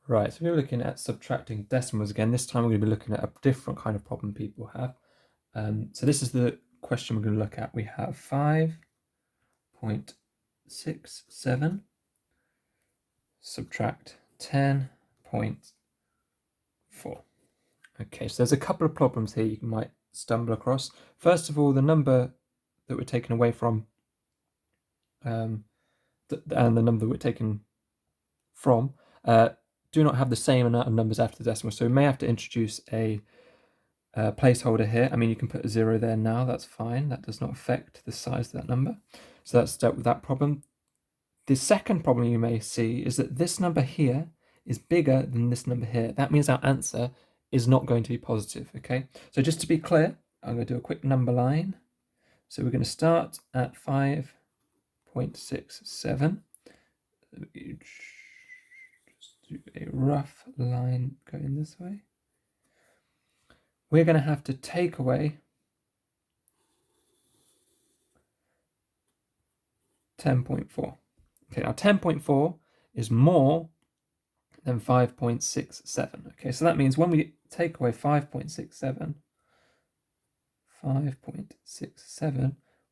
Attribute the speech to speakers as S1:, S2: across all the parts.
S1: Right, so we're looking at subtracting decimals again. This time we're going to be looking at a different kind of problem people have. So this is the question we're going to look at. We have 5.67 subtract 10.4. Okay, so there's a couple of problems here you might stumble across. First of all, the number that we're taking away from and the number that we're taking from do not have the same amount of numbers after the decimal. So we may have to introduce a placeholder here. I mean, you can put a 0 there now, that's fine. That does not affect the size of that number. So that's dealt with that problem. The second problem you may see is that this number here is bigger than this number here. That means our answer is not going to be positive, okay? So just to be clear, I'm going to do a quick number line. So we're going to start at 5.67. Just do a rough line going this way. We're going to have to take away 10.4. Okay, now 10.4 is more than 5.67. Okay, so that means when we take away 5.67,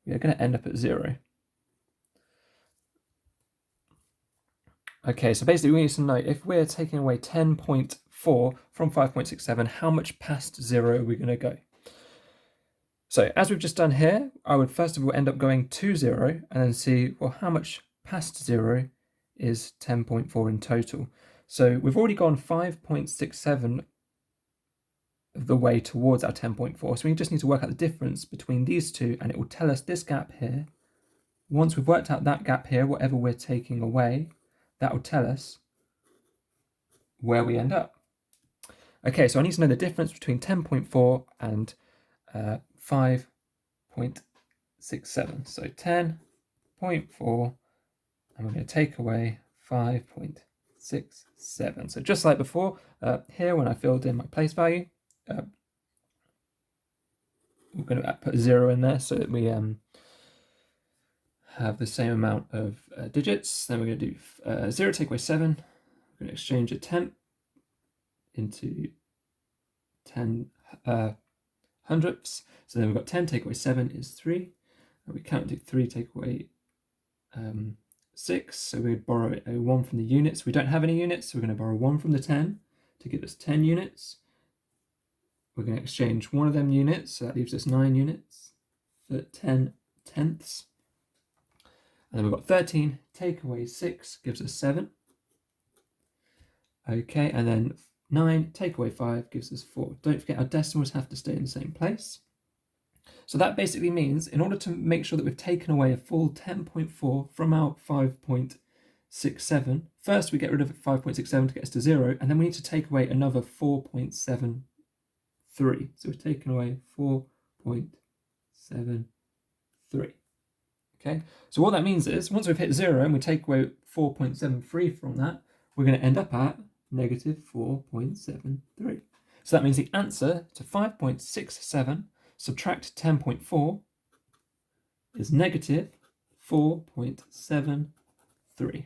S1: we are going to end up at 0. Okay, so basically we need to know if we're taking away 10.4 from 5.67, how much past 0 are we going to go? So as we've just done here, I would first of all end up going to 0 and then see, well, how much past 0 is 10.4 in total. So we've already gone 5.67 of the way towards our 10.4. So we just need to work out the difference between these two, and it will tell us this gap here. Once we've worked out that gap here, whatever we're taking away, that will tell us where we end up. Okay, so I need to know the difference between 10.4 and 5.67. So 10.4, and we're going to take away 5.67. So just like before, here when I filled in my place value, we're going to put a 0 in there so that we have the same amount of digits. Then we're going to do 0 take away 7. We're going to exchange a tenth into 10 hundredths. So then we've got 10 take away 7 is 3. And we can't do 3 take away 6. So we would borrow a 1 from the units. We don't have any units, so we're going to borrow 1 from the 10 to give us 10 units. We're going to exchange one of them units, so that leaves us 9 units for 10 tenths. And then we've got 13 take away 6 gives us 7. Okay, and then 9 take away 5 gives us 4. Don't forget our decimals have to stay in the same place. So that basically means in order to make sure that we've taken away a full 10.4 from our 5.67, first we get rid of 5.67 to get us to 0, and then we need to take away another 4.73. So we've taken away 4.73. Okay, so what that means is once we've hit 0 and we take away 4.73 from that, we're going to end up at negative 4.73. So that means the answer to 5.67 subtract 10.4 is negative 4.73.